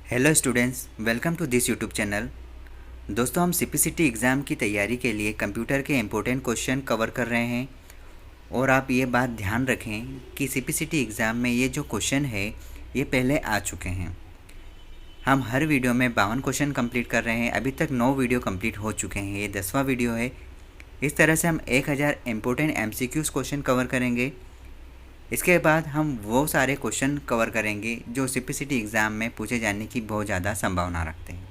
Hello students, welcome to this YouTube channel. दोस्तों, हम CPCT exam की तैयारी के लिए कंप्यूटर के इम्पोर्टेंट क्वेश्चन कवर कर रहे हैं। और आप ये बात ध्यान रखें कि सीपीसीटी एग्ज़ाम में ये जो क्वेश्चन है ये पहले आ चुके हैं। हम हर वीडियो में 52 क्वेश्चन कंप्लीट कर रहे हैं। अभी तक 9 वीडियो कंप्लीट हो चुके हैं, ये 10वां वीडियो है। इस तरह से हम 1000 इम्पोर्टेंट MCQs क्वेश्चन कवर करेंगे। इसके बाद हम वो सारे क्वेश्चन कवर करेंगे जो सीपीसीटी एग्ज़ाम में पूछे जाने की बहुत ज़्यादा संभावना रखते हैं।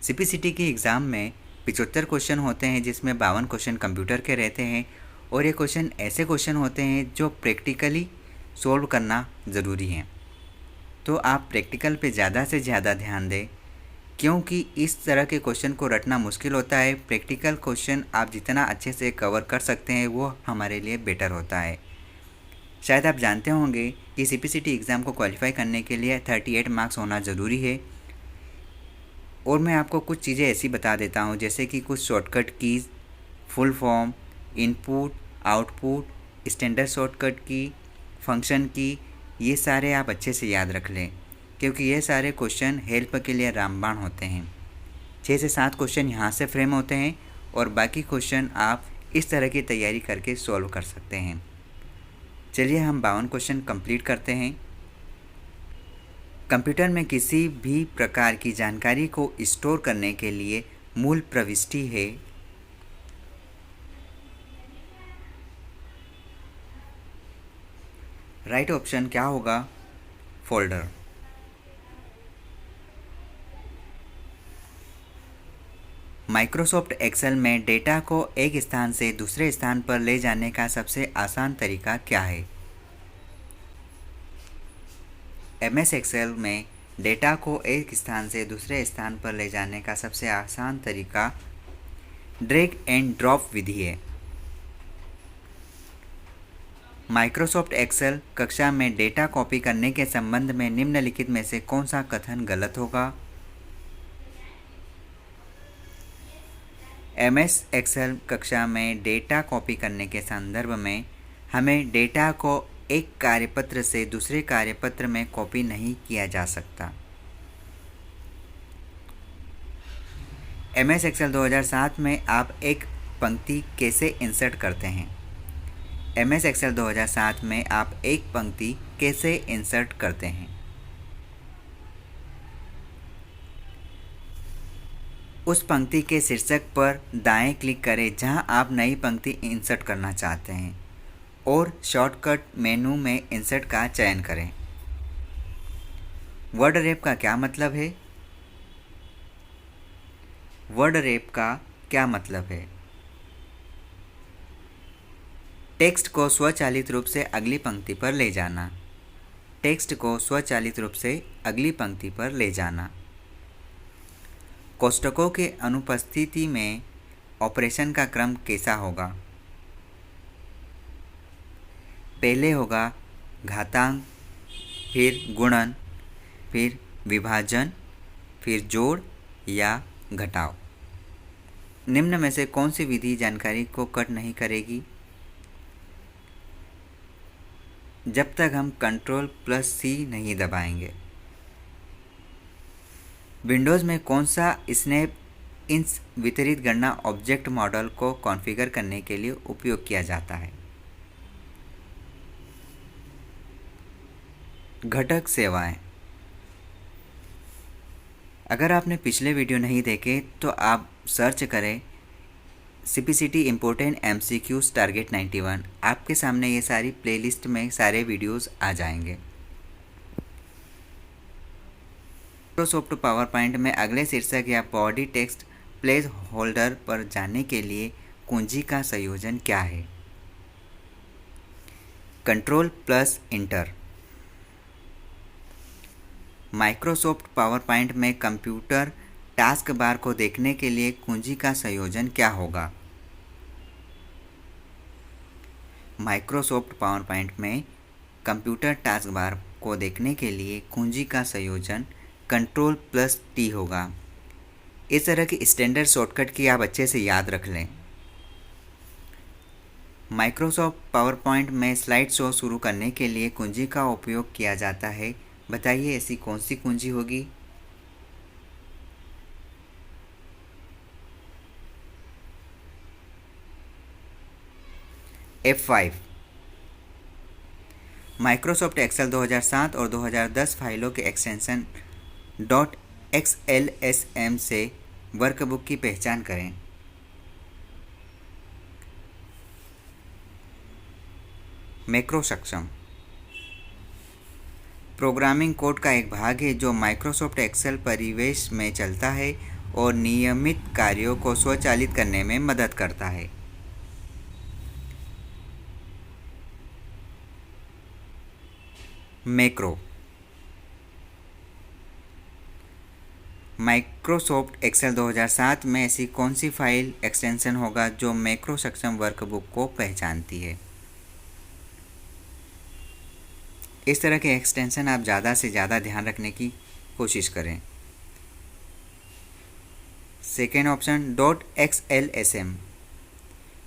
सीपीसीटी की एग्ज़ाम में 75 क्वेश्चन होते हैं, जिसमें 52 क्वेश्चन कंप्यूटर के रहते हैं। और ये क्वेश्चन ऐसे क्वेश्चन होते हैं जो प्रैक्टिकली सॉल्व करना ज़रूरी है। तो आप प्रैक्टिकल पे ज़्यादा से ज़्यादा ध्यान दें, क्योंकि इस तरह के क्वेश्चन को रटना मुश्किल होता है। प्रैक्टिकल क्वेश्चन आप जितना अच्छे से कवर कर सकते हैं वो हमारे लिए बेटर होता है। शायद आप जानते होंगे कि सीपीसीटी एग्ज़ाम को क्वालिफाई करने के लिए 38 मार्क्स होना ज़रूरी है। और मैं आपको कुछ चीज़ें ऐसी बता देता हूँ, जैसे कि कुछ shortcut keys, full form, input, output, standard shortcut की, फंक्शन की, ये सारे आप अच्छे से याद रख लें, क्योंकि ये सारे क्वेश्चन हेल्प के लिए रामबाण होते हैं। 6 से 7 क्वेश्चन यहाँ से फ्रेम होते हैं और बाकी क्वेश्चन आप इस तरह की तैयारी करके सॉल्व कर सकते हैं। चलिए हम 52 क्वेश्चन कंप्लीट करते हैं। कंप्यूटर में किसी भी प्रकार की जानकारी को स्टोर करने के लिए मूल प्रविष्टि है राइट ऑप्शन क्या होगा? फोल्डर। माइक्रोसॉफ्ट एक्सेल में डेटा को एक स्थान से दूसरे स्थान पर ले जाने का सबसे आसान तरीका क्या है? MS एक्सेल में डेटा को एक स्थान से दूसरे स्थान पर ले जाने का सबसे आसान तरीका ड्रैग एंड ड्रॉप विधि है। माइक्रोसॉफ्ट एक्सेल कक्षा में डेटा कॉपी करने के संबंध में निम्नलिखित में से कौन सा कथन गलत होगा? MS एक्सेल कक्षा में डेटा कॉपी करने के संदर्भ में हमें डेटा को एक कार्यपत्र से दूसरे कार्यपत्र में कॉपी नहीं किया जा सकता। MS एक्सेल 2007 में आप एक पंक्ति कैसे इंसर्ट करते हैं? MS एक्सेल 2007 में आप एक पंक्ति कैसे इंसर्ट करते हैं? उस पंक्ति के शीर्षक पर दाएं क्लिक करें जहां आप नई पंक्ति इंसर्ट करना चाहते हैं और शॉर्टकट मेनू में इंसर्ट का चयन करें। वर्ड रैप का क्या मतलब है? वर्ड रैप का क्या मतलब है? टेक्स्ट को स्वचालित रूप से अगली पंक्ति पर ले जाना। टेक्स्ट को स्वचालित रूप से अगली पंक्ति पर ले जाना। कोष्ठकों के अनुपस्थिति में ऑपरेशन का क्रम कैसा होगा? पहले होगा घातांक, फिर गुणन, फिर विभाजन, फिर जोड़ या घटाव। निम्न में से कौन सी विधि जानकारी को कट नहीं करेगी? जब तक हम Ctrl+C नहीं दबाएंगे। विंडोज़ में कौन सा स्नैप इंस वितरित गणना ऑब्जेक्ट मॉडल को कॉन्फ़िगर करने के लिए उपयोग किया जाता है? घटक सेवाएं। अगर आपने पिछले वीडियो नहीं देखे तो आप सर्च करें सीपीसीटी इम्पोर्टेंट MCQs टारगेट 91। आपके सामने ये सारी प्लेलिस्ट में सारे वीडियोस आ जाएंगे। माइक्रोसॉफ्ट पावर पॉइंट में अगले शीर्षक या बॉडी टेक्स्ट प्लेस होल्डर पर जाने के लिए कुंजी का संयोजन क्या है? Ctrl+Enter। माइक्रोसॉफ्ट पावर पॉइंट में कंप्यूटर टास्क बार को देखने के लिए कुंजी का संयोजन क्या होगा? माइक्रोसॉफ्ट पावर पॉइंट में कंप्यूटर टास्क बार को देखने के लिए कुंजी का संयोजन Ctrl+T होगा। इस तरह की स्टैंडर्ड शॉर्टकट की आप अच्छे से याद रख लें। माइक्रोसॉफ्ट पावर पॉइंट में स्लाइड शो शुरू करने के लिए कुंजी का उपयोग किया जाता है बताइए ऐसी कौन सी कुंजी होगी? F5। माइक्रोसॉफ्ट एक्सेल 2007 और 2010 फाइलों के एक्सटेंशन .xlsm से वर्कबुक की पहचान करें। मैक्रो सक्षम प्रोग्रामिंग कोड का एक भाग है जो माइक्रोसॉफ्ट एक्सेल परिवेश में चलता है और नियमित कार्यों को स्वचालित करने में मदद करता है। मैक्रो माइक्रोसॉफ्ट एक्सेल 2007 में ऐसी कौन सी फाइल एक्सटेंशन होगा जो मैक्रो सक्षम वर्कबुक को पहचानती है? इस तरह के एक्सटेंशन आप ज़्यादा से ज़्यादा ध्यान रखने की कोशिश करें। Second option .xlsm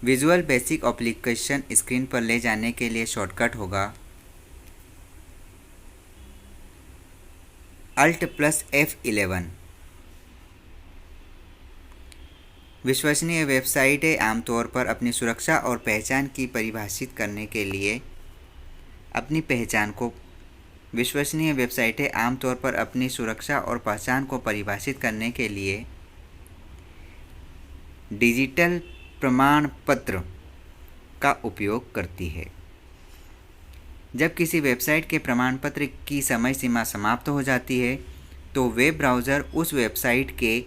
visual basic application screen पर ले जाने के लिए शॉर्टकट होगा Alt+F11। विश्वसनीय वेबसाइटें आमतौर पर अपनी सुरक्षा और पहचान की परिभाषित करने के लिए विश्वसनीय वेबसाइटें आमतौर पर अपनी सुरक्षा और पहचान को परिभाषित करने के लिए डिजिटल प्रमाण पत्र का उपयोग करती है। जब किसी वेबसाइट के प्रमाण पत्र की समय सीमा समाप्त हो जाती है तो वेब ब्राउज़र उस वेबसाइट के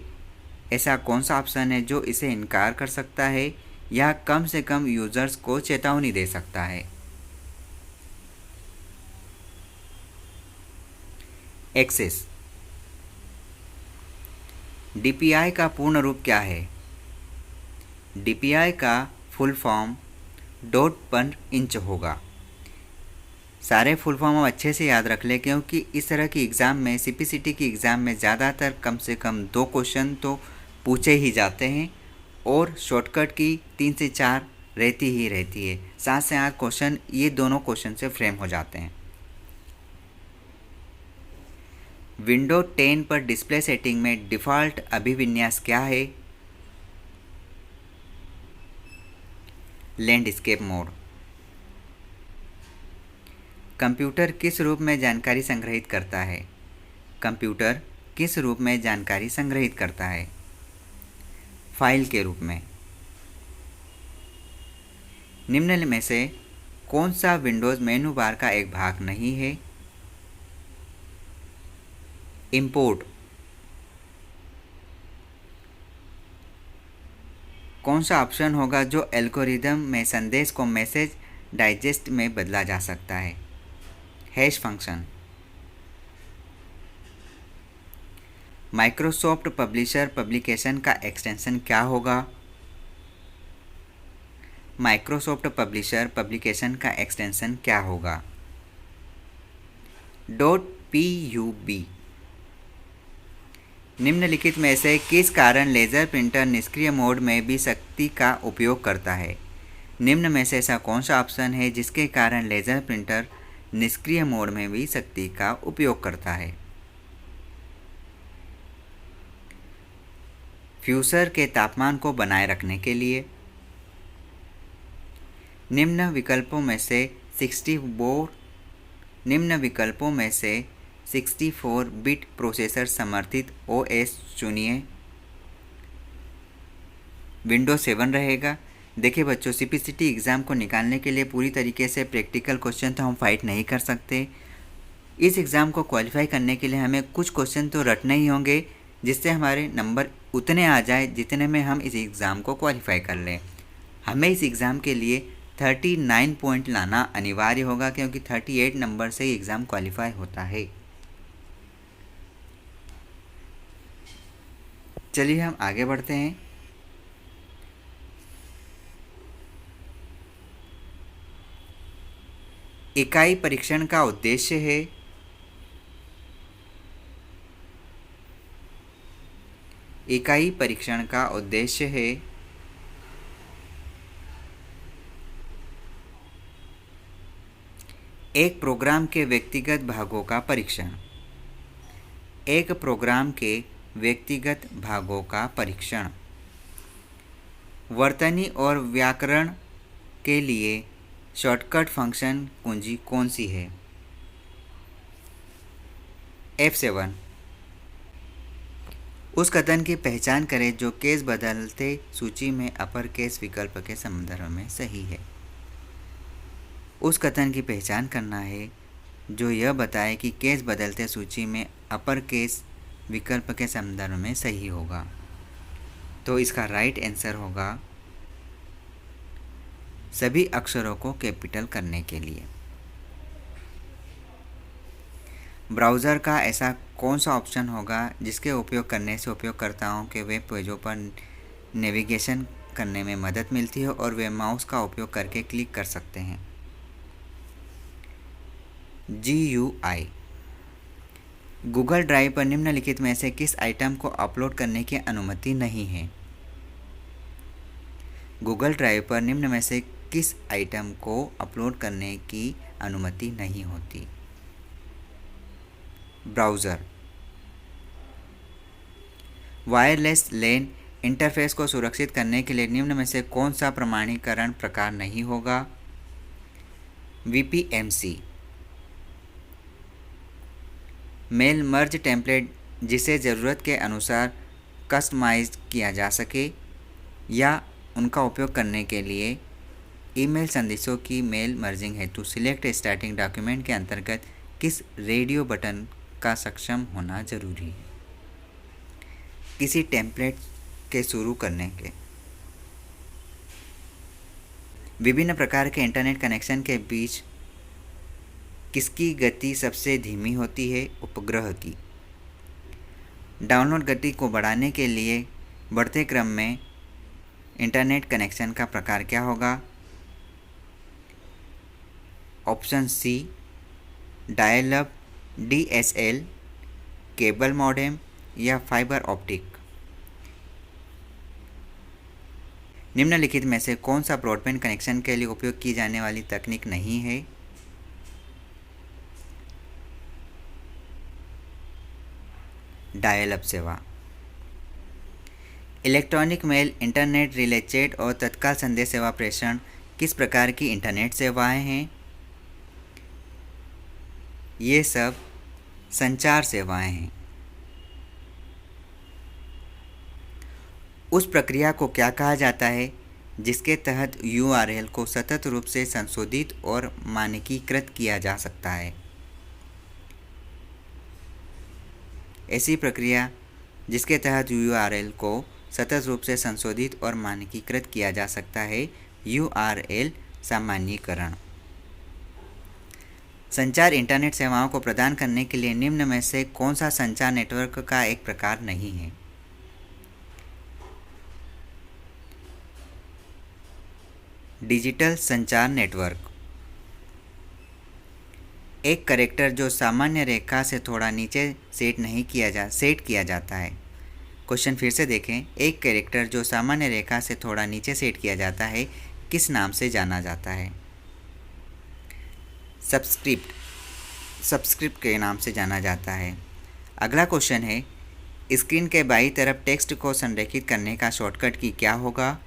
ऐसा कौन सा ऑप्शन है जो इसे इनकार कर सकता है या कम से कम यूज़र्स को चेतावनी दे सकता है? एक्सेस। DPI का पूर्ण रूप क्या है? DPI का फुल फॉर्म डॉट पर इंच होगा। सारे फुल फॉर्म हम अच्छे से याद रख लें क्योंकि इस तरह की एग्ज़ाम में CPCT की एग्ज़ाम में ज़्यादातर कम से कम 2 क्वेश्चन तो पूछे ही जाते हैं और शॉर्टकट की 3 से 4 रहती है। 7 से 8 क्वेश्चन ये दोनों क्वेश्चन से फ्रेम हो जाते हैं। विंडो 10 पर डिस्प्ले सेटिंग में डिफ़ॉल्ट अभिविन्यास क्या है? Landscape mode. कंप्यूटर किस रूप में जानकारी संग्रहित करता है? कंप्यूटर किस रूप में जानकारी संग्रहित करता है? फाइल के रूप में। निम्न में से कौन सा विंडोज़ मेनू बार का एक भाग नहीं है? इंपोर्ट। कौन सा ऑप्शन होगा जो एल्गोरिदम में संदेश को मैसेज डाइजेस्ट में बदला जा सकता है? Hash function. Microsoft publisher publication का एक्सटेंशन क्या होगा? माइक्रोसॉफ्ट पब्लिशर पब्लिकेशन का एक्सटेंशन क्या होगा? .pub। निम्नलिखित में से किस कारण लेज़र प्रिंटर निष्क्रिय मोड में भी शक्ति का उपयोग करता है? निम्न में से ऐसा कौन सा ऑप्शन है जिसके कारण लेज़र प्रिंटर निष्क्रिय मोड में भी शक्ति का उपयोग करता है? फ्यूज़र के तापमान को बनाए रखने के लिए। निम्न विकल्पों में से 64 बिट प्रोसेसर समर्थित OS चुनिए। विंडोज 7 रहेगा। देखिए बच्चों, CPCT एग्ज़ाम को निकालने के लिए पूरी तरीके से प्रैक्टिकल क्वेश्चन तो हम फाइट नहीं कर सकते। इस एग्ज़ाम को क्वालिफाई करने के लिए हमें कुछ क्वेश्चन तो रटने ही होंगे जिससे हमारे नंबर उतने आ जाए जितने में हम इस एग्ज़ाम को क्वालिफाई कर लें। हमें इस एग्ज़ाम के लिए 39 पॉइंट लाना अनिवार्य होगा क्योंकि 38 नंबर से ही एग्ज़ाम क्वालिफाई होता है। चलिए हम आगे बढ़ते हैं। इकाई परीक्षण का उद्देश्य है इकाई परीक्षण का उद्देश्य है एक प्रोग्राम के व्यक्तिगत भागों का परीक्षण। एक प्रोग्राम के व्यक्तिगत भागों का परीक्षण। वर्तनी और व्याकरण के लिए शॉर्टकट फंक्शन कुंजी कौन सी है? F7। उस कथन की पहचान करें जो केस बदलते सूची में अपर केस विकल्प के संदर्भ में सही है। उस कथन की पहचान करना है जो यह बताए कि केस बदलते सूची में अपर केस विकल्प के संदर्भ में सही होगा। तो इसका राइट आंसर होगा सभी अक्षरों को कैपिटल करने के लिए। ब्राउज़र का ऐसा कौन सा ऑप्शन होगा जिसके उपयोग करने से उपयोगकर्ताओं के वेब पेजों पर नेविगेशन करने में मदद मिलती है और वे माउस का उपयोग करके क्लिक कर सकते हैं? GUI। गूगल ड्राइव पर निम्नलिखित में से किस आइटम को अपलोड करने की अनुमति नहीं है? गूगल ड्राइव पर निम्न में से किस आइटम को अपलोड करने की अनुमति नहीं होती? ब्राउज़र। वायरलेस लैन इंटरफेस को सुरक्षित करने के लिए निम्न में से कौन सा प्रमाणीकरण प्रकार नहीं होगा? VPMC। मेल मर्ज टेम्पलेट जिसे ज़रूरत के अनुसार कस्टमाइज किया जा सके या उनका उपयोग करने के लिए ईमेल संदेशों की मेल मर्जिंग हेतु सिलेक्ट स्टार्टिंग डॉक्यूमेंट के अंतर्गत किस रेडियो बटन का सक्षम होना जरूरी है? किसी टेम्पलेट के शुरू करने के। विभिन्न प्रकार के इंटरनेट कनेक्शन के बीच किसकी गति सबसे धीमी होती है? उपग्रह की। डाउनलोड गति को बढ़ाने के लिए बढ़ते क्रम में इंटरनेट कनेक्शन का प्रकार क्या होगा? Option C dial up, DSL, cable modem या फाइबर ऑप्टिक। निम्नलिखित में से कौन सा ब्रॉडबैंड कनेक्शन के लिए उपयोग की जाने वाली तकनीक नहीं है? डायल अप सेवा। Electronic mail, internet relay chat और तत्काल संदेश सेवा प्रेषण किस प्रकार की इंटरनेट सेवाएं हैं? ये सब संचार सेवाएं हैं। उस प्रक्रिया को क्या कहा जाता है जिसके तहत URL को सतत रूप से संशोधित और मानकीकृत किया जा सकता है? ऐसी प्रक्रिया जिसके तहत URL को सतत रूप से संशोधित और मानकीकृत किया जा सकता है URL सामान्यीकरण। संचार इंटरनेट सेवाओं को प्रदान करने के लिए निम्न में से कौन सा संचार नेटवर्क का एक प्रकार नहीं है? डिजिटल संचार नेटवर्क। एक कैरेक्टर जो सामान्य रेखा से थोड़ा नीचे सेट किया जाता है। क्वेश्चन फिर से देखें। एक कैरेक्टर जो सामान्य रेखा से थोड़ा नीचे सेट किया जाता है किस नाम से जाना जाता है? सबस्क्रिप्ट के नाम से जाना जाता है। अगला क्वेश्चन है, स्क्रीन के बाईं तरफ टेक्स्ट को संरेखित करने का शॉर्टकट की क्या होगा?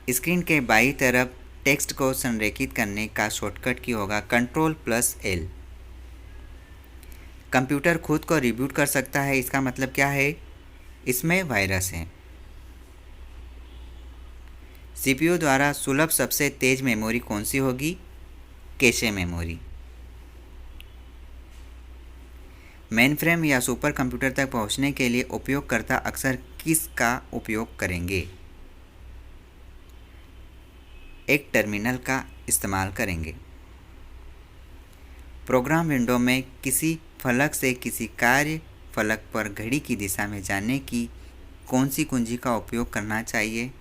स्क्रीन के बाईं तरफ टेक्स्ट को संरेखित करने का शॉर्टकट की होगा Ctrl+L। कंप्यूटर खुद को रिबूट कर सकता है, इसका मतलब क्या है? इसमें वायरस है। CPU द्वारा सुलभ सबसे तेज मेमोरी कौन सी होगी? Cache memory. मेनफ्रेम या सुपर कंप्यूटर तक पहुंचने के लिए उपयोगकर्ता अक्सर किसका उपयोग करेंगे? एक टर्मिनल का इस्तेमाल करेंगे। प्रोग्राम विंडो में किसी फलक से किसी कार्य फलक पर घड़ी की दिशा में जाने की कौन सी कुंजी का उपयोग करना चाहिए?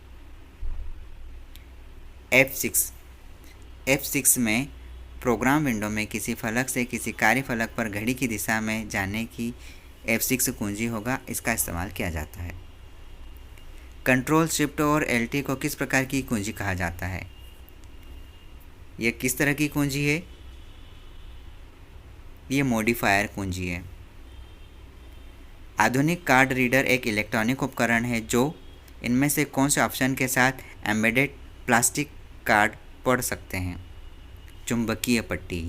F6 में प्रोग्राम विंडो में किसी फलक से किसी कार्य फलक पर घड़ी की दिशा में जाने की F6 कुंजी होगा, इसका इस्तेमाल किया जाता है। कंट्रोल शिफ्ट और LT को किस प्रकार की कुंजी कहा जाता है? यह किस तरह की कुंजी है? ये मॉडिफायर कुंजी है। आधुनिक कार्ड रीडर एक इलेक्ट्रॉनिक उपकरण है जो इनमें से कौन से ऑप्शन के साथ एम्बेडेड प्लास्टिक कार्ड पढ़ सकते हैं? चुंबकीय पट्टी।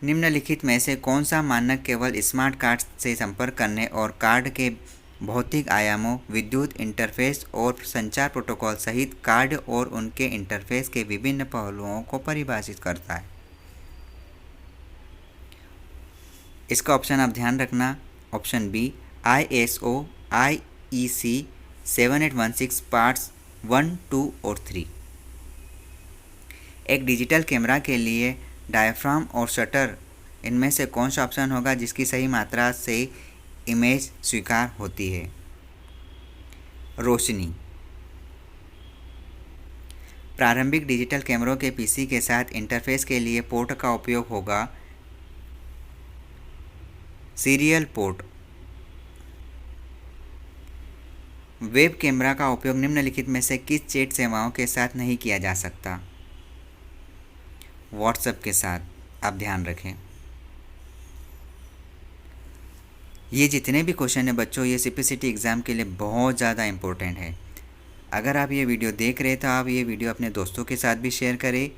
निम्नलिखित में से कौन सा मानक केवल स्मार्ट कार्ड से संपर्क करने और कार्ड के भौतिक आयामों, विद्युत इंटरफेस और संचार प्रोटोकॉल सहित कार्ड और उनके इंटरफेस के विभिन्न पहलुओं को परिभाषित करता है? इसका ऑप्शन आप ध्यान रखना। Option B ISO IEC 7816 parts 1, 2 और 3। एक डिजिटल कैमरा के लिए डायफ्राम और शटर इनमें से कौन सा ऑप्शन होगा जिसकी सही मात्रा से इमेज स्वीकार होती है? रोशनी। प्रारंभिक डिजिटल कैमरों के पीसी के साथ इंटरफेस के लिए पोर्ट का उपयोग होगा सीरियल पोर्ट। वेब कैमरा का उपयोग निम्नलिखित में से किस चैट सेवाओं के साथ नहीं किया जा सकता? व्हाट्सएप के साथ। आप ध्यान रखें। ये जितने भी क्वेश्चन हैं बच्चों, ये CPCT एग्ज़ाम के लिए बहुत ज़्यादा इम्पोर्टेंट है। अगर आप ये वीडियो देख रहे तो आप ये वीडियो अपने दोस्तों के साथ भी शेयर करें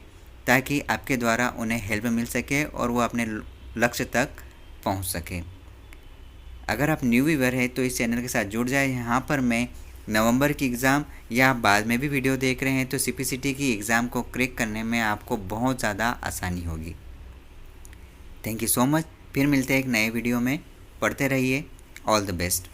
ताकि आपके द्वारा उन्हें हेल्प मिल सके और वो अपने लक्ष्य तक पहुंच सके। अगर आप न्यू व्यूअर हैं तो इस चैनल के साथ जुड़ जाए। यहाँ पर मैं नवंबर की एग्ज़ाम या आप बाद में भी वीडियो देख रहे हैं तो CPCT की एग्ज़ाम को क्रैक करने में आपको बहुत ज़्यादा आसानी होगी। Thank you so much. फिर मिलते हैं एक नए वीडियो में। पढ़ते रहिए। All the best.